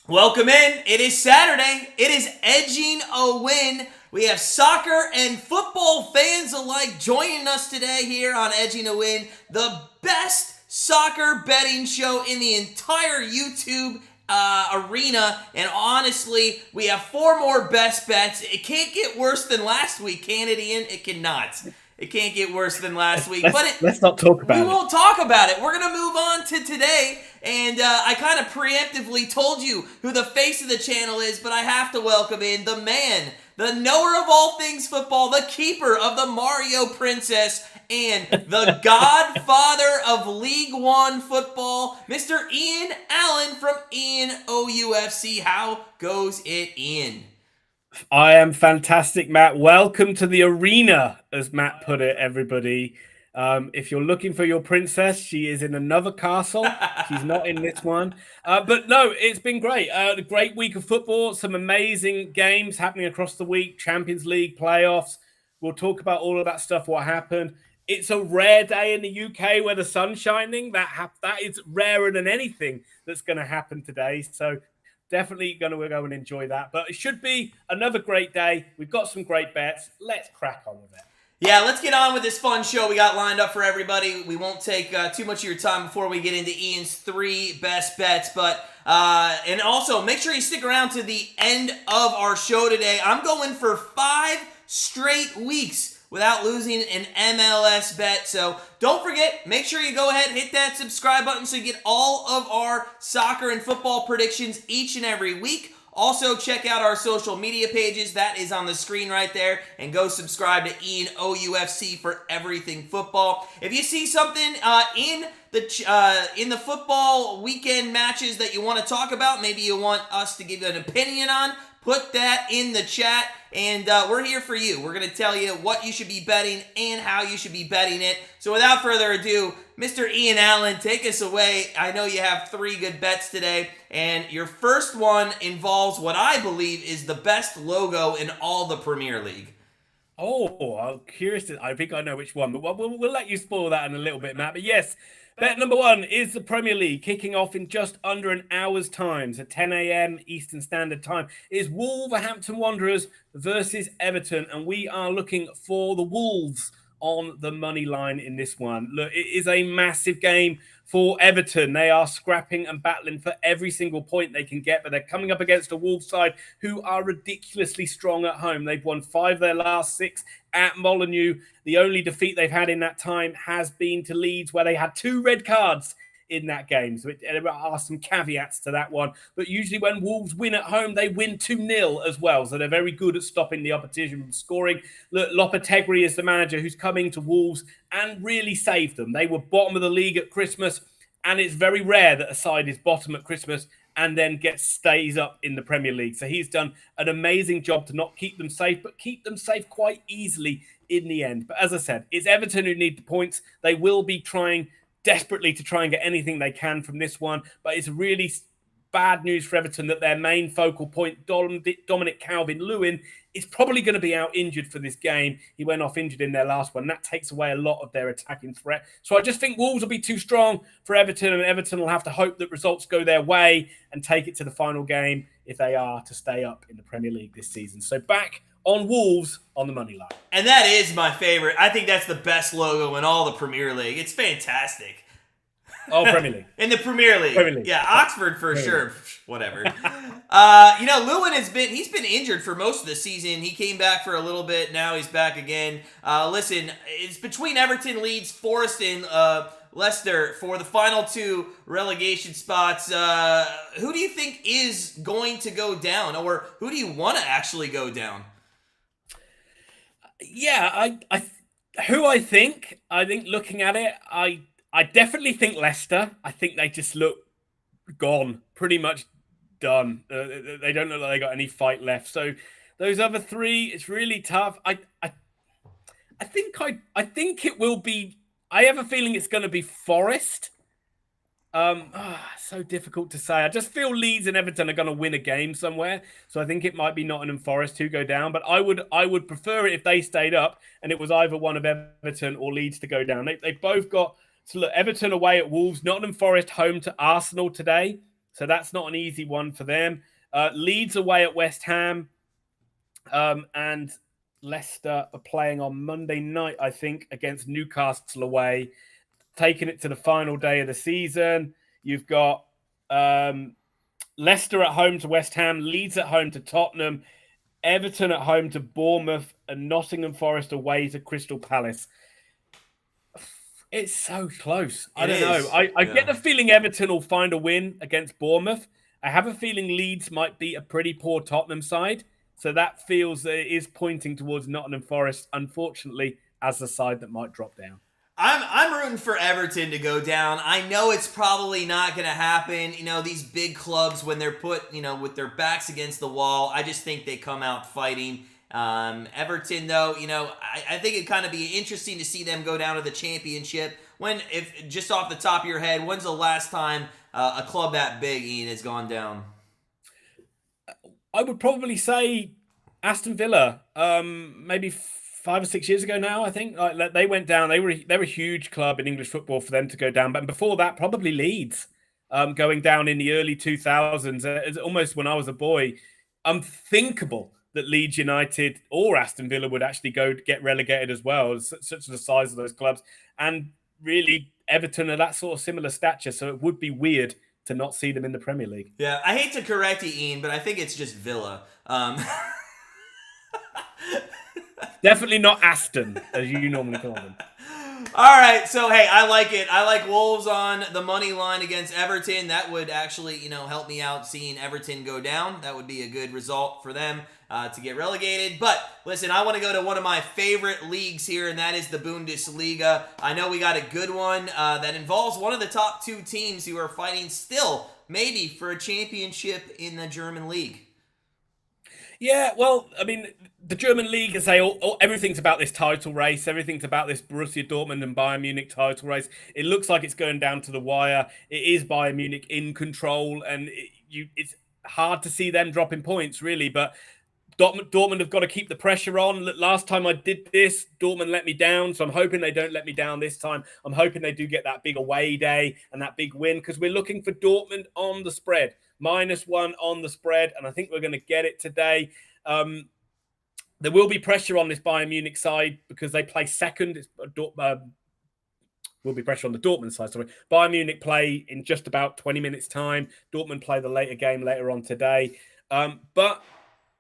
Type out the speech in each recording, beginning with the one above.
Welcome in. It is Saturday. It is Edging a Win. We have soccer and football fans alike joining us today here on Edging a Win, the best soccer betting show in the entire YouTube arena. And honestly, we have four more best bets. It can't get worse than last week, can it, Ian? It cannot. It can't get worse than last week. Let's not talk about it. We won't talk about it. We're going to move on to today. And I kind of preemptively told you who the face of the channel is, but I have to welcome in the man, the knower of all things football, the keeper of the Mario Princess, and the godfather of League One football, Mr. Ian Allen from Ian OUFC. How goes it, Ian? I am fantastic, Matt. Welcome to the arena, as Matt put it, everybody. If you're looking for your princess, she is in another castle. She's not in this one. But no, it's been great. A great week of football, some amazing games happening across the week, Champions League, playoffs. We'll talk about all of that stuff, what happened. It's a rare day in the UK where the sun's shining. That is rarer than anything that's going to happen today. So definitely going to go and enjoy that. But it should be another great day. We've got some great bets. Let's crack on with it. Yeah, let's get on with this fun show we got lined up for everybody. We won't take too much of your time before we get into Ian's three best bets. But and also, make sure you stick around to the end of our show today. I'm going for 5 straight weeks without losing an MLS bet. So don't forget, make sure you go ahead and hit that subscribe button so you get all of our soccer and football predictions each and every week. Also, check out our social media pages. That is on the screen right there. And go subscribe to Ian OUFC for everything football. If you see something in the football weekend matches that you want to talk about, maybe you want us to give you an opinion on, put that in the chat, and we're here for you. We're going to tell you what you should be betting and how you should be betting it. So without further ado, Mr. Ian Allen, take us away. I know you have 3 good bets today, and your first one involves what I believe is the best logo in all the Premier League. Oh, I'm curious. I think I know which one, but we'll let you spoil that in a little bit, Matt. But yes, bet number 1 is the Premier League, kicking off in just under an hour's time. So 10 a.m. Eastern Standard Time is Wolverhampton Wanderers versus Everton, and we are looking for the Wolves on the money line in this one. Look, it is a massive game for Everton. They are scrapping and battling for every single point they can get, but they're coming up against a Wolves side who are ridiculously strong at home. They've won 5 of their last 6 at Molineux. The only defeat they've had in that time has been to Leeds, where they had 2 red cards in that game. So there are some caveats to that one. But usually when Wolves win at home, they win 2-0 as well. So they're very good at stopping the opposition from scoring. Look, Lopetegui is the manager who's coming to Wolves and really saved them. They were bottom of the league at Christmas, and it's very rare that a side is bottom at Christmas and then stays up in the Premier League. So he's done an amazing job to not keep them safe, but keep them safe quite easily in the end. But as I said, it's Everton who need the points. They will be trying desperately to try and get anything they can from this one, but it's really bad news for Everton that their main focal point, Dominic Calvert-Lewin, is probably going to be out injured for this game. He went off injured in their last one. That takes away a lot of their attacking threat. So I just think Wolves will be too strong for Everton, and Everton will have to hope that results go their way and take it to the final game if they are to stay up in the Premier League this season. So back on Wolves on the money line. And that is my favorite. I think that's the best logo in all the Premier League. It's fantastic. Oh, Premier League. In the Premier League. Premier League. Yeah, Oxford for sure. Whatever. Lewin he's been injured for most of the season. He came back for a little bit. Now he's back again. Listen, it's between Everton, Leeds, Forest, and Leicester for the final 2 relegation spots. Who do you think is going to go down, or who do you want to actually go down? Yeah, I think looking at it, I definitely think Leicester. I think they just look gone, pretty much done. They don't look like they got any fight left. So those other 3, it's really tough. I think it will be. I have a feeling it's going to be Forest. So difficult to say. I just feel Leeds and Everton are going to win a game somewhere. So I think it might be Nottingham Forest who go down. But I would prefer it if they stayed up and it was either one of Everton or Leeds to go down. They both got. So look, Everton away at Wolves, Nottingham Forest home to Arsenal today. So that's not an easy one for them. Leeds away at West Ham. And Leicester are playing on Monday night, I think, against Newcastle away, taking it to the final day of the season. You've got Leicester at home to West Ham, Leeds at home to Tottenham, Everton at home to Bournemouth, and Nottingham Forest away to Crystal Palace. It's so close. I don't know. I get the feeling Everton will find a win against Bournemouth. I have a feeling Leeds might beat a pretty poor Tottenham side. So that feels that it is pointing towards Nottingham Forest, unfortunately, as the side that might drop down. I'm rooting for Everton to go down. I know it's probably not going to happen. You know, these big clubs, when they're put, with their backs against the wall, I just think they come out fighting. Everton, though, I think it'd kind of be interesting to see them go down to the championship. If just off the top of your head, when's the last time a club that big, Ian, has gone down? I would probably say Aston Villa, maybe 5 or 6 years ago now, I think. Like, they went down. They were a huge club in English football for them to go down. But before that, probably Leeds going down in the early 2000s. Almost when I was a boy, unthinkable that Leeds United or Aston Villa would actually go get relegated as well, such the size of those clubs. And really, Everton are that sort of similar stature, so it would be weird to not see them in the Premier League. Yeah, I hate to correct you, Ian, but I think it's just Villa. Definitely not Aston, as you normally call them. All right, so hey, I like it. I like Wolves on the money line against Everton. That would actually, help me out seeing Everton go down. That would be a good result for them to get relegated. But listen, I want to go to one of my favorite leagues here, and that is the Bundesliga. I know we got a good one that involves one of the top two teams who are fighting still, maybe, for a championship in the German league. Yeah, well, I mean, the German league, as everything's about this title race. Everything's about this Borussia Dortmund and Bayern Munich title race. It looks like it's going down to the wire. It is Bayern Munich in control, and it's hard to see them dropping points, really. But Dortmund have got to keep the pressure on. Last time I did this, Dortmund let me down, so I'm hoping they don't let me down this time. I'm hoping they do get that big away day and that big win, because we're looking for Dortmund on the spread. -1 on the spread, and I think we're going to get it today. There will be pressure on this Bayern Munich side because they play second. Will be pressure on the Dortmund side. Sorry, Bayern Munich play in just about 20 minutes' time. Dortmund play the later game later on today. But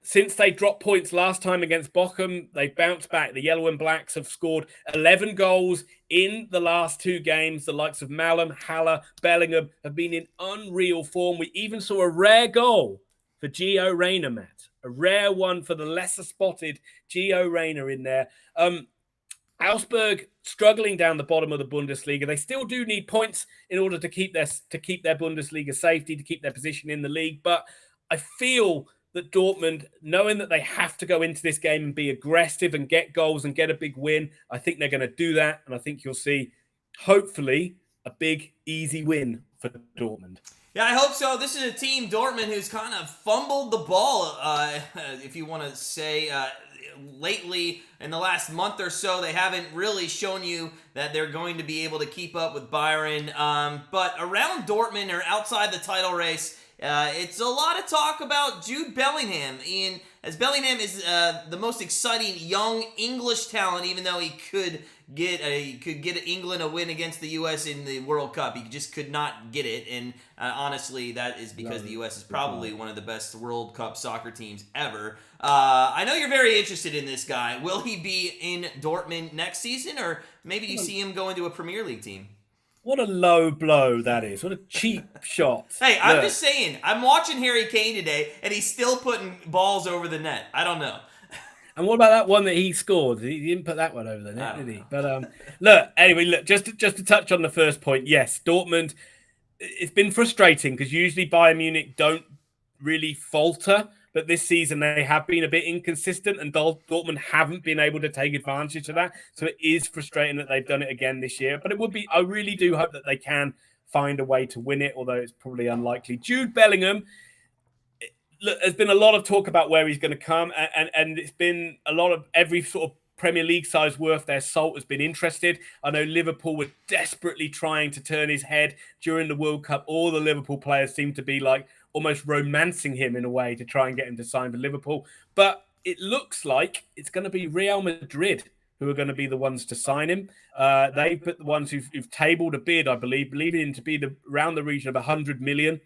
since they dropped points last time against Bochum, they've bounced back. The Yellow and Blacks have scored 11 goals in the last two games. The likes of Malum, Haller, Bellingham have been in unreal form. We even saw a rare goal for Gio Reyna, Matt. A rare one for the lesser-spotted Gio Reyna in there. Augsburg struggling down the bottom of the Bundesliga. They still do need points in order to keep their Bundesliga safety, to keep their position in the league. But I feel that Dortmund, knowing that they have to go into this game and be aggressive and get goals and get a big win, I think they're going to do that. And I think you'll see, hopefully, a big, easy win for Dortmund. Yeah, I hope so. This is a team, Dortmund, who's kind of fumbled the ball, if you want to say, lately in the last month or so. They haven't really shown you that they're going to be able to keep up with Bayern. But around Dortmund, or outside the title race, it's a lot of talk about Jude Bellingham. Ian, as Bellingham is the most exciting young English talent, even though he could get England a win against the U.S. in the World Cup. He just could not get it, and honestly, that is because the U.S. is probably one of the best World Cup soccer teams ever. I know you're very interested in this guy. Will he be in Dortmund next season, or maybe do you see him going to a Premier League team? What a low blow that is. What a cheap shot. Hey, I'm just saying. I'm watching Harry Kane today, and he's still putting balls over the net. I don't know. And what about that one that he scored? He didn't put that one over the net, did he? But look, just to touch on the first point, yes, Dortmund, it's been frustrating because usually Bayern Munich don't really falter, but this season they have been a bit inconsistent, and Dortmund haven't been able to take advantage of that. So it is frustrating that they've done it again this year. But I really do hope that they can find a way to win it, although it's probably unlikely. Jude Bellingham, look, there's been a lot of talk about where he's going to come, and it's been a lot of every sort of Premier League side's worth their salt has been interested. I know Liverpool were desperately trying to turn his head during the World Cup. All the Liverpool players seem to be like almost romancing him in a way to try and get him to sign for Liverpool. But it looks like it's going to be Real Madrid who are going to be the ones to sign him. They've put the ones who've tabled a bid, I believing him to be around the region of 100 million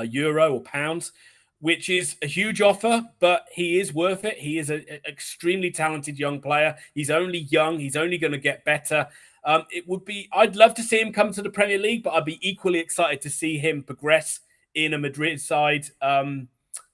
euro or pounds, which is a huge offer, but he is worth it. He is an extremely talented young player. He's only young. He's only going to get better. I'd love to see him come to the Premier League, but I'd be equally excited to see him progress in a Madrid side,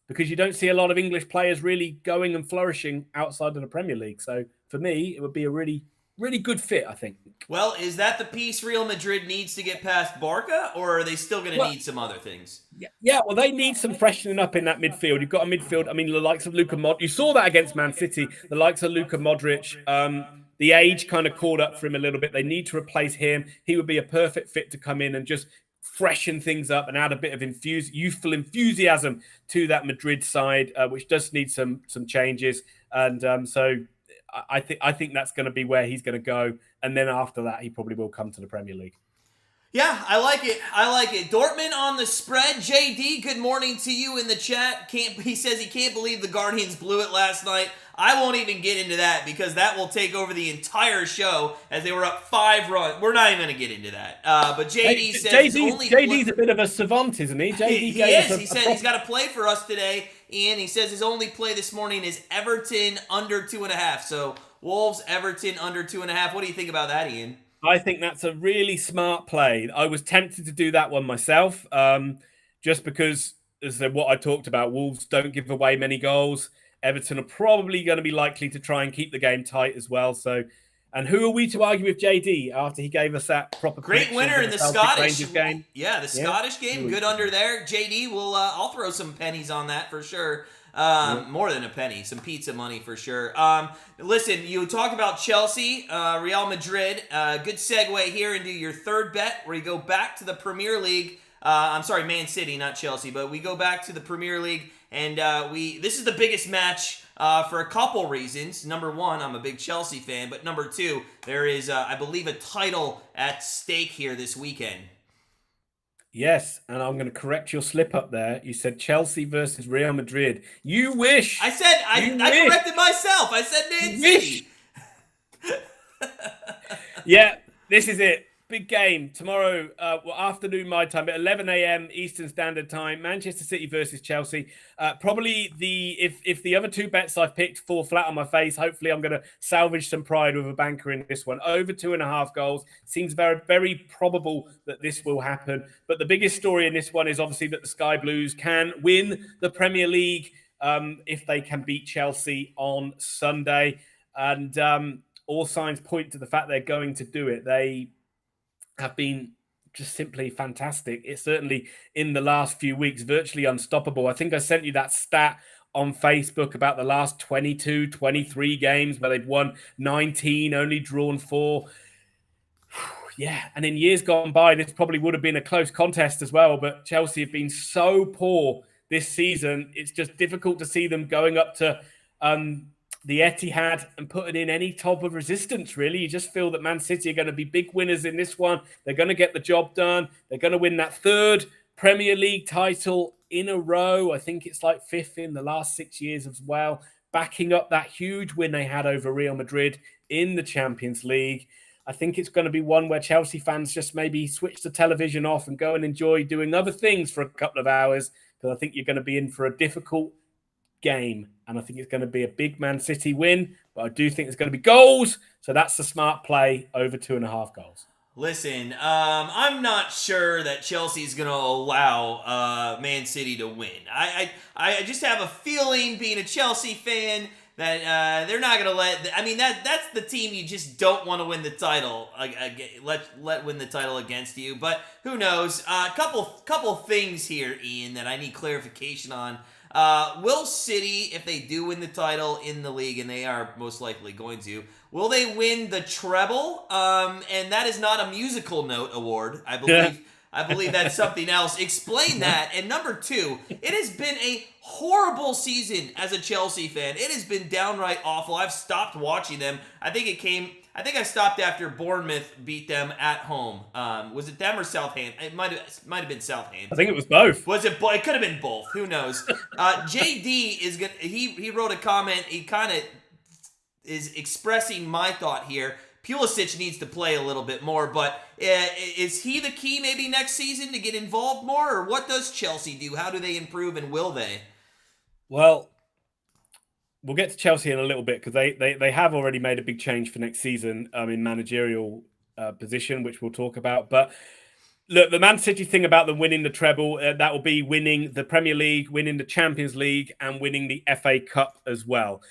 because you don't see a lot of English players really going and flourishing outside of the Premier League. So for me, it would be a really, really good fit, I think. Well, is that the piece Real Madrid needs to get past Barca, or are they still going to need some other things? Yeah, well, they need some freshening up in that midfield. You've got a midfield, I mean, the likes of Luka Modric. You saw that against Man City, the likes of Luka Modric. The age kind of caught up for him a little bit. They need to replace him. He would be a perfect fit to come in and just freshen things up and add a bit of youthful enthusiasm to that Madrid side, which does need some changes. And so I think that's going to be where he's going to go. And then after that, he probably will come to the Premier League. Yeah, I like it. I like it. Dortmund on the spread. JD, good morning to you in the chat. He says he can't believe the Guardians blew it last night. I won't even get into that because that will take over the entire show as they were up 5 runs. We're not even going to get into that. But JD says JD's a bit of a savant, isn't he? He is. He said he's got to play for us today, and he says his only play this morning is Everton under 2.5. So Wolves, Everton under 2.5. What do you think about that, Ian? I think that's a really smart play. I was tempted to do that one myself, just because, as what I talked about, Wolves don't give away many goals. Everton are probably going to be likely to try and keep the game tight as well. So, and who are we to argue with JD after he gave us that proper great winner in the Scottish game? Yeah, the Scottish game, good under there. JD will. I'll throw some pennies on that for sure. More than a penny, some pizza money for sure. Listen, you talked about Chelsea, Real Madrid. Good segue here into your third bet where you go back to the Premier League. I'm sorry, Man City, not Chelsea, but we go back to the Premier League, and this is the biggest match for a couple reasons. Number one, I'm a big Chelsea fan, but number two, there is, I believe, a title at stake here this weekend. Yes, and I'm going to correct your slip up there. You said Chelsea versus Real Madrid. You wish. I said, I corrected myself. I said Man City. Yeah, this is it. Big game tomorrow, afternoon my time, at 11 a.m. Eastern Standard Time. Manchester City versus Chelsea. Probably if the other two bets I've picked fall flat on my face, hopefully I'm going to salvage some pride with a banker in this one. Over 2.5 goals. Seems very, very probable that this will happen. But the biggest story in this one is obviously that the Sky Blues can win the Premier League if they can beat Chelsea on Sunday. And all signs point to the fact they're going to do it. They have been just simply fantastic. It's certainly in the last few weeks, virtually unstoppable. I think I sent you that stat on Facebook about the last 22, 23 games where they've won 19, only drawn 4. Yeah, and in years gone by, this probably would have been a close contest as well, but Chelsea have been so poor this season. It's just difficult to see them going up to the Etihad and putting in any type of resistance, really. You just feel that Man City are going to be big winners in this one. They're going to get the job done. They're going to win that 3rd Premier League title in a row. I think it's like 5th in the last 6 years as well, backing up that huge win they had over Real Madrid in the Champions League. I think it's going to be one where Chelsea fans just maybe switch the television off and go and enjoy doing other things for a couple of hours, because I think you're going to be in for a difficult game, and I think it's going to be a big Man City win, but I do think it's going to be goals, so that's the smart play, over 2.5 goals. Listen, I'm not sure that Chelsea's going to allow Man City to win. I just have a feeling, being a Chelsea fan, that they're not going to let. I mean, that's the team you just don't want to win the title. Let win the title against you, but who knows? A couple things here, Ian, that I need clarification on. Will City, if they do win the title in the league, and they are most likely going to, will they win the treble? And that is not a musical note award, I believe. I believe that's something else. Explain that. And number two, it has been a horrible season as a Chelsea fan. It has been downright awful. I've stopped watching them. I think I stopped after Bournemouth beat them at home. Was it them or Southampton? It might have been Southampton. I think it was both. Was it? It could have been both. Who knows? JD is gonna. He wrote a comment. He kind of is expressing my thought here. Pulisic needs to play a little bit more, but is he the key maybe next season to get involved more, or what does Chelsea do? How do they improve, and will they? Well, we'll get to Chelsea in a little bit because they have already made a big change for next season in managerial position, which we'll talk about. But look, the Man City thing about them winning the treble, that will be winning the Premier League, winning the Champions League, and winning the FA Cup as well.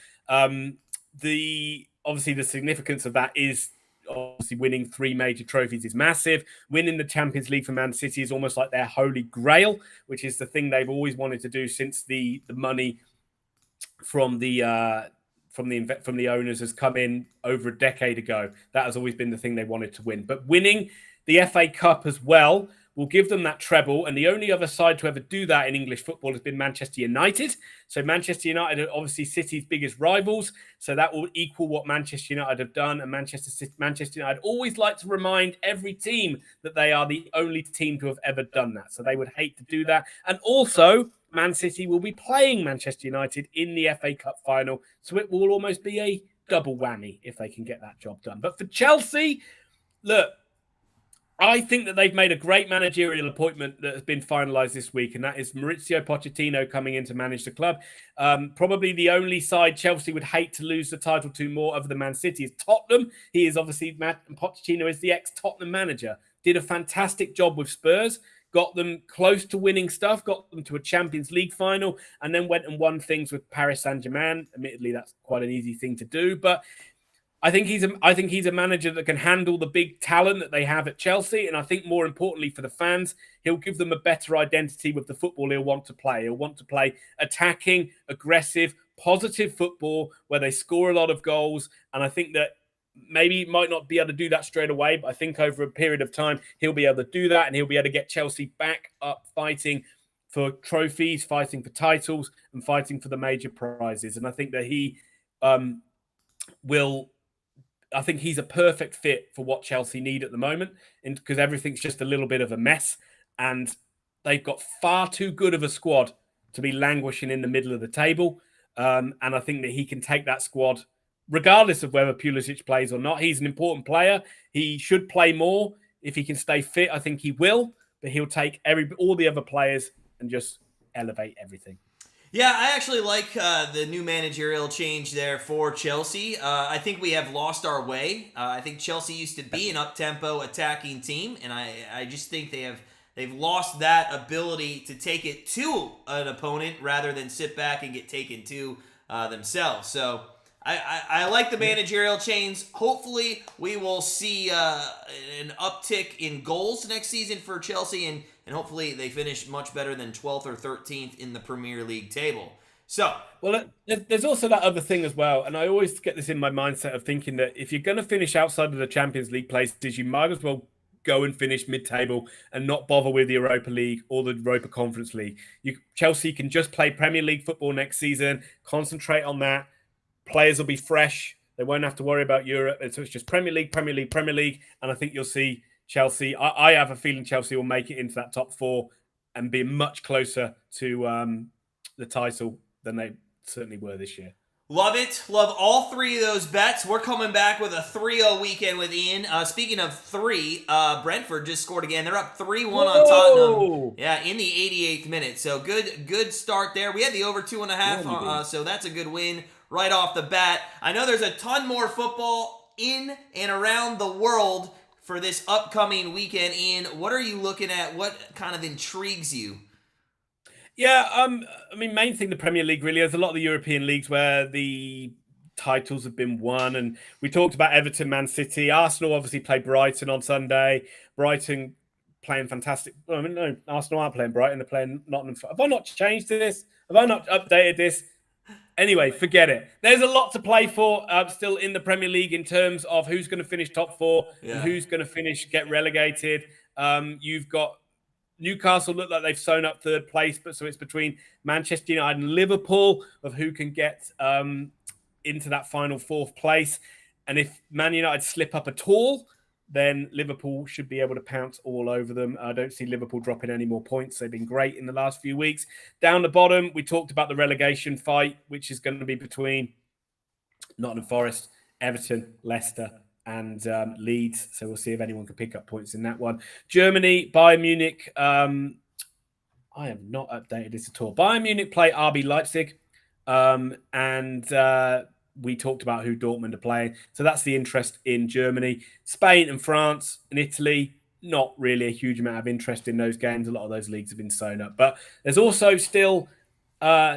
Obviously, the significance of that is obviously winning 3 major trophies is massive. Winning the Champions League for Man City is almost like their holy grail, which is the thing they've always wanted to do since the money from the owners has come in over a decade ago. That has always been the thing they wanted to win. But winning the FA Cup as well will give them that treble. And the only other side to ever do that in English football has been Manchester United. So Manchester United are obviously City's biggest rivals. So that will equal what Manchester United have done. And Manchester United always like to remind every team that they are the only team to have ever done that. So they would hate to do that. And also, Man City will be playing Manchester United in the FA Cup final. So it will almost be a double whammy if they can get that job done. But for Chelsea, look, I think that they've made a great managerial appointment that has been finalised this week, and that is Maurizio Pochettino coming in to manage the club. Probably the only side Chelsea would hate to lose the title to more other than Man City is Tottenham. He is obviously, Pochettino is the ex-Tottenham manager. Did a fantastic job with Spurs, got them close to winning stuff, got them to a Champions League final, and then went and won things with Paris Saint-Germain. Admittedly, that's quite an easy thing to do, but I think he's a manager that can handle the big talent that they have at Chelsea. And I think more importantly for the fans, he'll give them a better identity with the football he'll want to play. He'll want to play attacking, aggressive, positive football where they score a lot of goals. And I think that maybe he might not be able to do that straight away, but I think over a period of time, he'll be able to do that and he'll be able to get Chelsea back up fighting for trophies, fighting for titles and fighting for the major prizes. And I think that he I think he's a perfect fit for what Chelsea need at the moment because everything's just a little bit of a mess and they've got far too good of a squad to be languishing in the middle of the table. And I think that he can take that squad regardless of whether Pulisic plays or not. He's an important player. He should play more. If he can stay fit, I think he will, but he'll take all the other players and just elevate everything. Yeah, I actually like the new managerial change there for Chelsea. I think we have lost our way. I think Chelsea used to be an up-tempo attacking team, and I just think they've lost that ability to take it to an opponent rather than sit back and get taken to themselves. So I like the managerial change. Hopefully, we will see an uptick in goals next season for Chelsea, and hopefully they finish much better than 12th or 13th in the Premier League table. So, well, there's also that other thing as well, and I always get this in my mindset of thinking that if you're going to finish outside of the Champions League places, you might as well go and finish mid-table and not bother with the Europa League or the Europa Conference League. Chelsea can just play Premier League football next season, concentrate on that. Players will be fresh. They won't have to worry about Europe. And so it's just Premier League, Premier League, Premier League. And I think you'll see Chelsea. I have a feeling Chelsea will make it into that top 4 and be much closer to the title than they certainly were this year. Love it. Love all 3 of those bets. We're coming back with a 3-0 weekend with Ian. Speaking of 3, Brentford just scored again. They're up 3-1 on Tottenham. Yeah, in the 88th minute. So good start there. We had the over 2.5, so that's a good win right off the bat. I know there's a ton more football in and around the world for this upcoming weekend. Ian, what are you looking at? What kind of intrigues you? Yeah, I mean, main thing, the Premier League really. There's a lot of the European leagues where the titles have been won, and we talked about Everton, Man City. Arsenal obviously play Brighton on Sunday. Brighton playing fantastic. Well, I mean, no, Arsenal aren't playing Brighton. They're playing Nottingham Forest. Have I not changed this? Have I not updated this? Anyway, forget it. There's a lot to play for still in the Premier League in terms of who's going to finish top 4 and who's going to get relegated. You've got Newcastle look like they've sewn up third place, but so it's between Manchester United and Liverpool of who can get into that final fourth place. And if Man United slip up at all, then Liverpool should be able to pounce all over them. I don't see Liverpool dropping any more points. They've been great in the last few weeks. Down the bottom, we talked about the relegation fight, which is going to be between Nottingham Forest, Everton, Leicester, and Leeds. So we'll see if anyone can pick up points in that one. Germany, Bayern Munich. I have not updated this at all. Bayern Munich play RB Leipzig. And we talked about who Dortmund are playing. So that's the interest in Germany. Spain and France and Italy, not really a huge amount of interest in those games. A lot of those leagues have been sewn up. But there's also still playoffs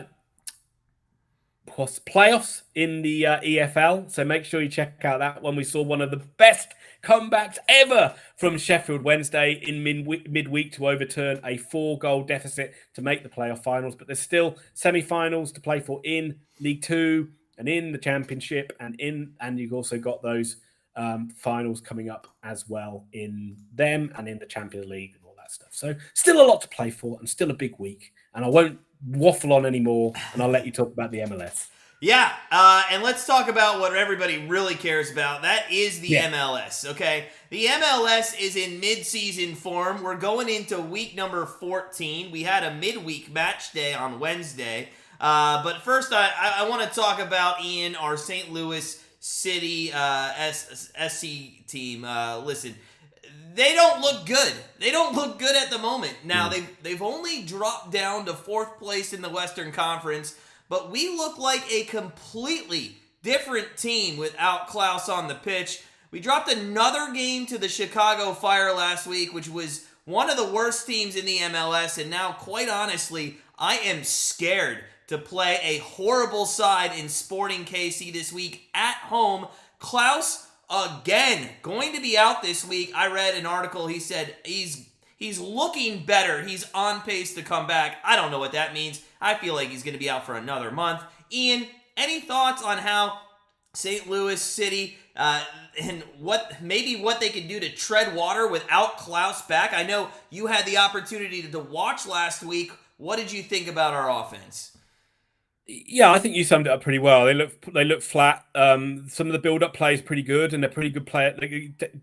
in the EFL. So make sure you check out that one. We saw one of the best comebacks ever from Sheffield Wednesday in midweek to overturn a 4-goal deficit to make the playoff finals. But there's still semi-finals to play for in League Two and in the Championship, and you've also got those finals coming up as well in them and in the Champions League and all that stuff. So still a lot to play for and still a big week. And I won't waffle on anymore, and I'll let you talk about the MLS. Yeah, and let's talk about what everybody really cares about. That is the MLS, okay? The MLS is in mid-season form. We're going into week number 14. We had a midweek match day on Wednesday. But first, I want to talk about, Ian, our St. Louis City SC team. Listen, they don't look good. They don't look good at the moment. Now, they've only dropped down to 4th place in the Western Conference, but we look like a completely different team without Klaus on the pitch. We dropped another game to the Chicago Fire last week, which was one of the worst teams in the MLS, and now, quite honestly, I am scared to play a horrible side in Sporting KC this week at home. Klaus, again, going to be out this week. I read an article. He said he's looking better. He's on pace to come back. I don't know what that means. I feel like he's going to be out for another month. Ian, any thoughts on how St. Louis City and what they can do to tread water without Klaus back? I know you had the opportunity to watch last week. What did you think about our offense? Yeah, I think you summed it up pretty well. They look flat. Some of the build-up play is pretty good, and they're pretty good player.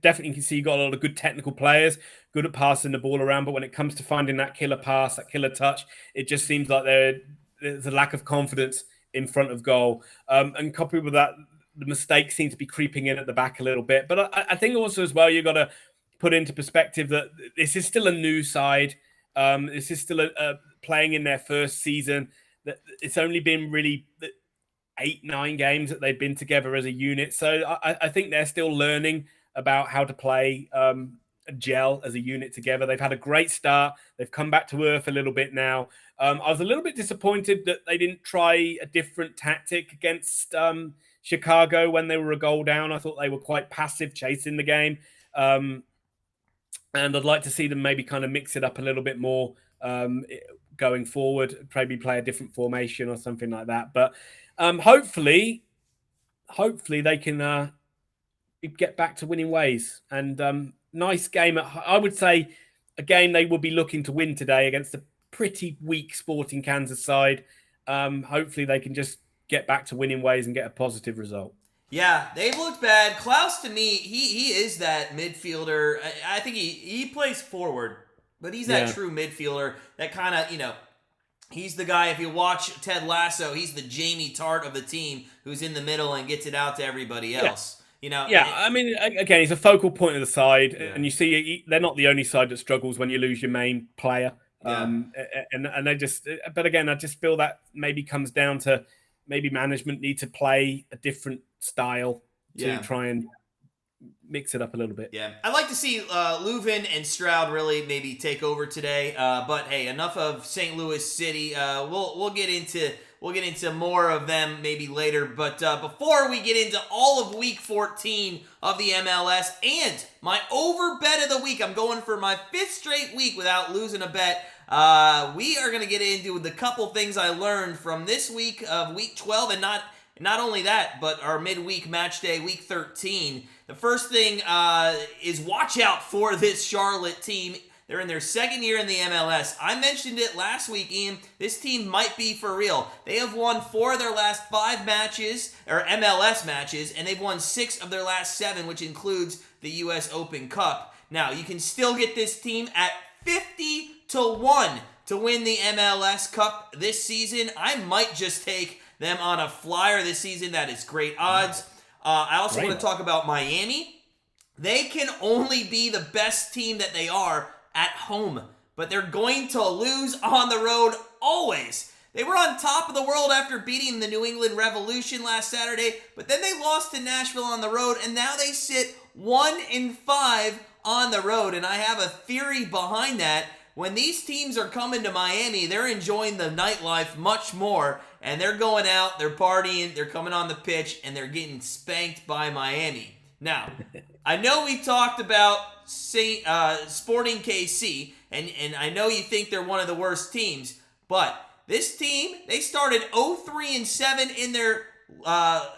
Definitely can see you got a lot of good technical players, good at passing the ball around. But when it comes to finding that killer pass, that killer touch, it just seems like there's a lack of confidence in front of goal. And coupled with that, the mistakes seem to be creeping in at the back a little bit. But I think also as well, you've got to put into perspective that this is still a new side. This is still playing in their first season. It's only been really 8-9 games that they've been together as a unit. So I think they're still learning about how to play gel as a unit together. They've had a great start. They've come back to earth a little bit now. I was a little bit disappointed that they didn't try a different tactic against Chicago when they were a goal down. I thought they were quite passive, chasing the game. And I'd like to see them maybe kind of mix it up a little bit more going forward, maybe play a different formation or something like that. But hopefully they can get back to winning ways. And nice game. I would say a game they will be looking to win today against a pretty weak Sporting Kansas side. Hopefully they can just get back to winning ways and get a positive result. Yeah, they've looked bad. Klaus, to me, he is that midfielder. I think he plays forward, but he's that true midfielder that kind of, he's the guy, if you watch Ted Lasso, he's the Jamie Tart of the team who's in the middle and gets it out to everybody else. I mean, again, he's a focal point of the side, and you see they're not the only side that struggles when you lose your main player. And they just, but again, I just feel that maybe comes down to maybe management need to play a different style to try and mix it up a little bit. Yeah, I'd like to see Leuven and Stroud really maybe take over today. But hey, enough of St. Louis City. We'll get into more of them maybe later. But before we get into all of Week 14 of the MLS and my over bet of the week, I'm going for my 5th straight week without losing a bet. We are going to get into the couple things I learned from this week of Week 12, and not only that, but our midweek match day, Week 13. The first thing is watch out for this Charlotte team. They're in their second year in the MLS. I mentioned it last week, Ian. This team might be for real. They have won 4 of their last 5 matches, or MLS matches, and they've won 6 of their last 7, which includes the U.S. Open Cup. Now, you can still get this team at 50-1 to win the MLS Cup this season. I might just take them on a flyer this season. That is great odds. I also want to talk about Miami. They can only be the best team that they are at home, but they're going to lose on the road always. They were on top of the world after beating the New England Revolution last Saturday, but then they lost to Nashville on the road, and now they sit 1-5 on the road, and I have a theory behind that. When these teams are coming to Miami, they're enjoying the nightlife much more, and they're going out, they're partying, they're coming on the pitch, and they're getting spanked by Miami. Now, I know we talked about Sporting KC, and I know you think they're one of the worst teams, but this team, they started 0-3-7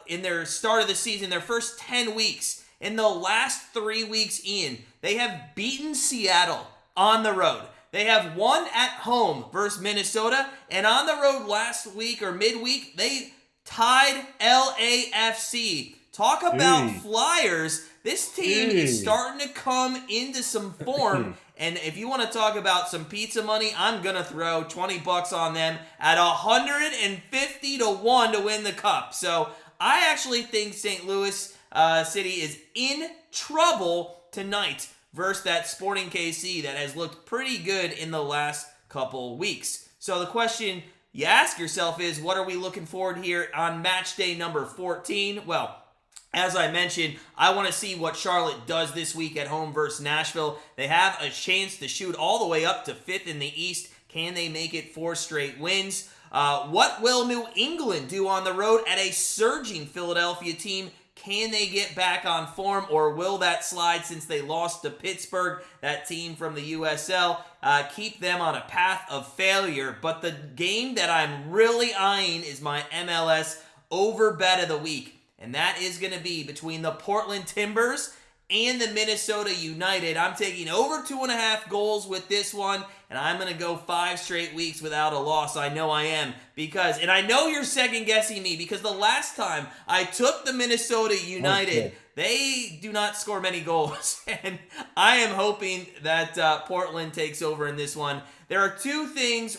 in their start of the season, their first 10 weeks. In the last 3 weeks, Ian, they have beaten Seattle on the road. They have won at home versus Minnesota, and on the road last week or midweek, they tied LAFC. Talk about flyers. This team is starting to come into some form. And if you want to talk about some pizza money, I'm going to throw $20 on them at 150-1 to win the cup. So I actually think St. Louis City is in trouble tonight versus that Sporting KC that has looked pretty good in the last couple weeks. So the question you ask yourself is, what are we looking forward here on match day number 14? Well, as I mentioned, I want to see what Charlotte does this week at home versus Nashville. They have a chance to shoot all the way up to 5th in the East. Can they make it 4 straight wins? What will New England do on the road at a surging Philadelphia team? Can they get back on form, or will that slide since they lost to Pittsburgh, that team from the USL, keep them on a path of failure? But the game that I'm really eyeing is my MLS over bet of the week. And that is going to be between the Portland Timbers and the Minnesota United. I'm taking over 2.5 goals with this one, and I'm going to go 5 straight weeks without a loss. I know I am, and I know you're second guessing me, because the last time I took the Minnesota United, they do not score many goals, and I am hoping that Portland takes over in this one. There are 2 things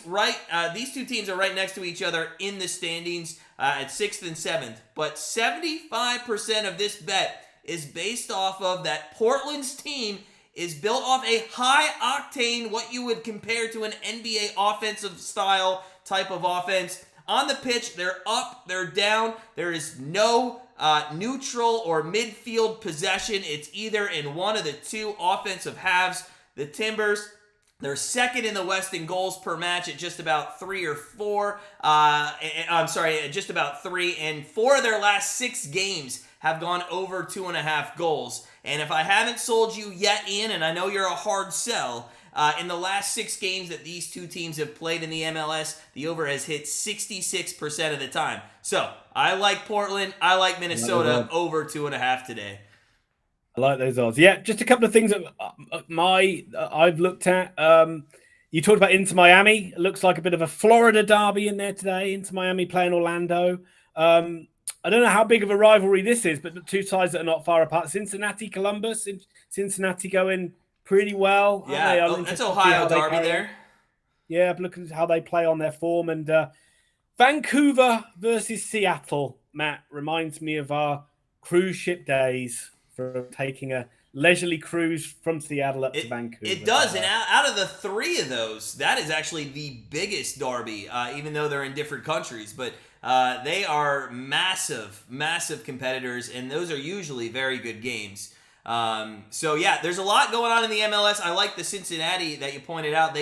these 2 teams are right next to each other in the standings at 6th and 7th, but 75% of this bet is based off of that Portland's team is built off a high-octane, what you would compare to an NBA offensive style type of offense. On the pitch, they're up, they're down. There is no neutral or midfield possession. It's either in one of the 2 offensive halves. The Timbers, they're second in the West in goals per match at just about 3 or 4. Just about 3. And 4 of their last 6 games have gone over 2.5 goals. And if I haven't sold you yet, Ian, and I know you're a hard sell, in the last 6 games that these 2 teams have played in the MLS, the over has hit 66% of the time. So I like Portland. I like Minnesota over 2.5 today. I like those odds. Yeah, just a couple of things that I've looked at. You talked about Inter Miami. It looks like a bit of a Florida derby in there today. Inter Miami playing Orlando. I don't know how big of a rivalry this is, but the 2 sides that are not far apart. Cincinnati, Columbus. Cincinnati going pretty well. Yeah, that's Ohio derby there. Yeah, looking at how they play on their form. And Vancouver versus Seattle, Matt, reminds me of our cruise ship days for taking a leisurely cruise from Seattle up to Vancouver. It does, and out of the 3 of those, that is actually the biggest derby, even though they're in different countries. But they are massive, massive competitors, and those are usually very good games. So yeah, there's a lot going on in the MLS. I like the Cincinnati that you pointed out.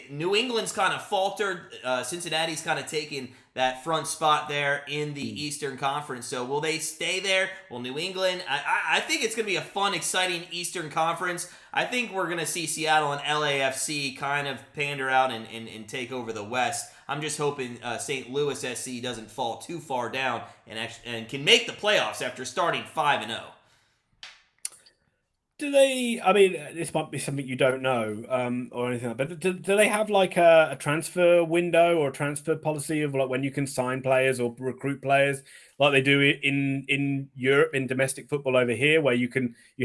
New England's kind of faltered. Cincinnati's kind of taken that front spot there in the Eastern Conference. So will they stay there? Will New England? I think it's going to be a fun, exciting Eastern Conference. I think we're going to see Seattle and LAFC kind of pander out and take over the West. I'm just hoping St. Louis SC doesn't fall too far down and can make the playoffs after starting 5-0. do they? I mean, this might be something you don't know, or anything like that. But do they have like a transfer window or a transfer policy of like when you can sign players or recruit players, like they do in Europe in domestic football over here, where you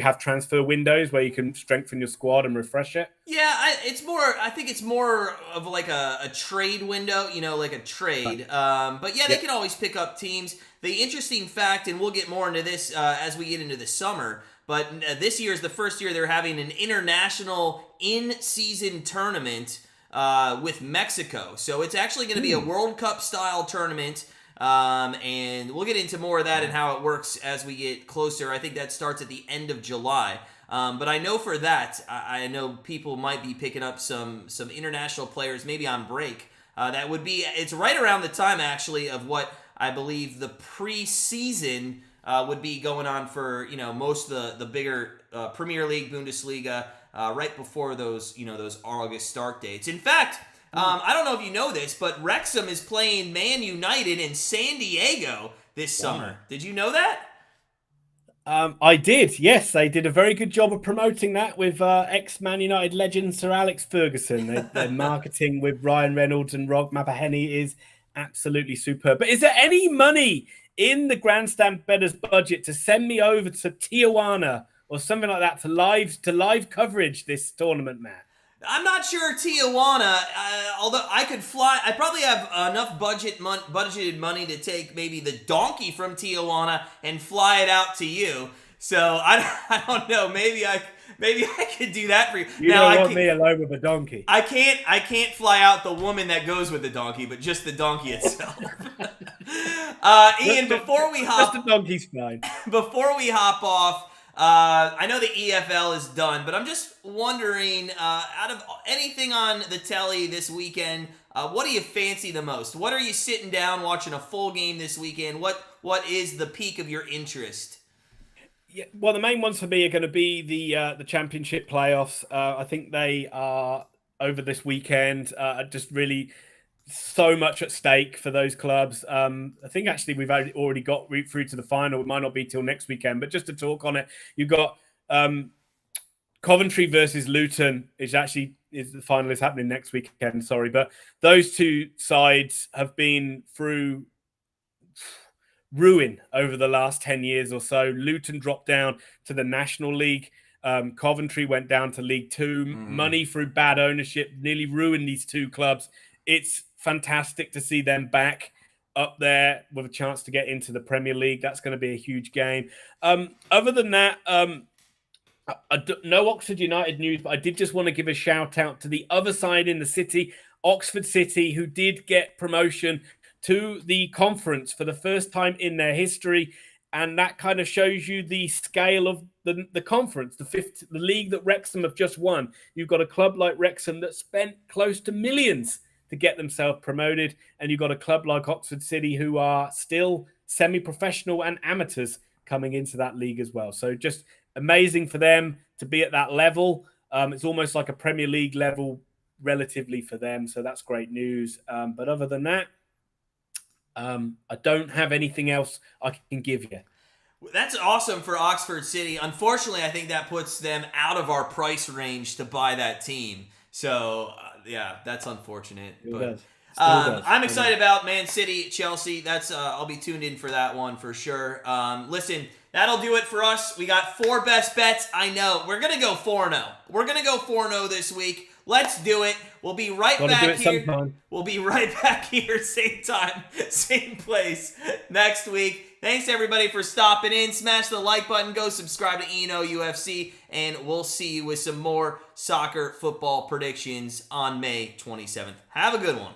have transfer windows where you can strengthen your squad and refresh it? Yeah, I think it's more of like a trade window, like a trade. But yeah, they Yeah. can always pick up teams. The interesting fact, and we'll get more into this as we get into the summer, but this year is the first year they're having an international in-season tournament with Mexico. So it's actually going to be a World Cup style tournament. And we'll get into more of that and how it works as we get closer. I think that starts at the end of July. But I know for that, I know people might be picking up some international players, maybe on break. It's right around the time, actually, of what I believe the preseason would be going on for, most of the bigger Premier League, Bundesliga, right before those August start dates. In fact, I don't know if you know this, but Wrexham is playing Man United in San Diego this summer. Did you know that? I did. Yes, they did a very good job of promoting that with ex-Man United legend Sir Alex Ferguson. Their marketing with Ryan Reynolds and Rog Mapaheny is absolutely superb. But is there any money in the Grandstand Betters budget to send me over to Tijuana or something like that to live coverage this tournament, Matt? I'm not sure Tijuana, although I could fly. I probably have enough budgeted money to take maybe the donkey from Tijuana and fly it out to you. So I don't know. Maybe I could do that for you. You now, don't want me alone with a donkey. I can't fly out the woman that goes with the donkey, but just the donkey itself. Ian, before we hop, just the donkey's fine. Before we hop off. I know the EFL is done, but I'm just wondering, out of anything on the telly this weekend, what do you fancy the most? What are you sitting down watching a full game this weekend? What is the peak of your interest? Yeah, well, the main ones for me are going to be the Championship playoffs. I think they are over this weekend. Just really so much at stake for those clubs. I think actually we've already got through to the final. It might not be till next weekend, but just to talk on it, you've got Coventry versus Luton is the final is happening next weekend. Sorry, but those two sides have been through ruin over the last 10 years or so. Luton dropped down to the National League. Coventry went down to League Two. Money through bad ownership nearly ruined these two clubs. It's fantastic to see them back up there with a chance to get into the Premier League. That's going to be a huge game. Other than that, no Oxford United news, but I did just want to give a shout out to the other side in the city, Oxford City, who did get promotion to the conference for the first time in their history. And that kind of shows you the scale of the conference, the league that Wrexham have just won. You've got a club like Wrexham that spent close to millions to get themselves promoted. And you've got a club like Oxford City who are still semi-professional and amateurs coming into that league as well. So just amazing for them to be at that level. It's almost like a Premier League level relatively for them. So that's great news. But other than that, I don't have anything else I can give you. That's awesome for Oxford City. Unfortunately, I think that puts them out of our price range to buy that team. So, yeah, that's unfortunate. But I'm excited about Man City, Chelsea. That's I'll be tuned in for that one for sure. Listen, that'll do it for us. We got 4 best bets. I know. We're going to go 4-0. We're going to go 4-0 this week. Let's do it. We'll be right back here. Sometime. We'll be right back here, same time, same place next week. Thanks, everybody, for stopping in. Smash the like button. Go subscribe to E&O UFC, and we'll see you with some more soccer football predictions on May 27th. Have a good one.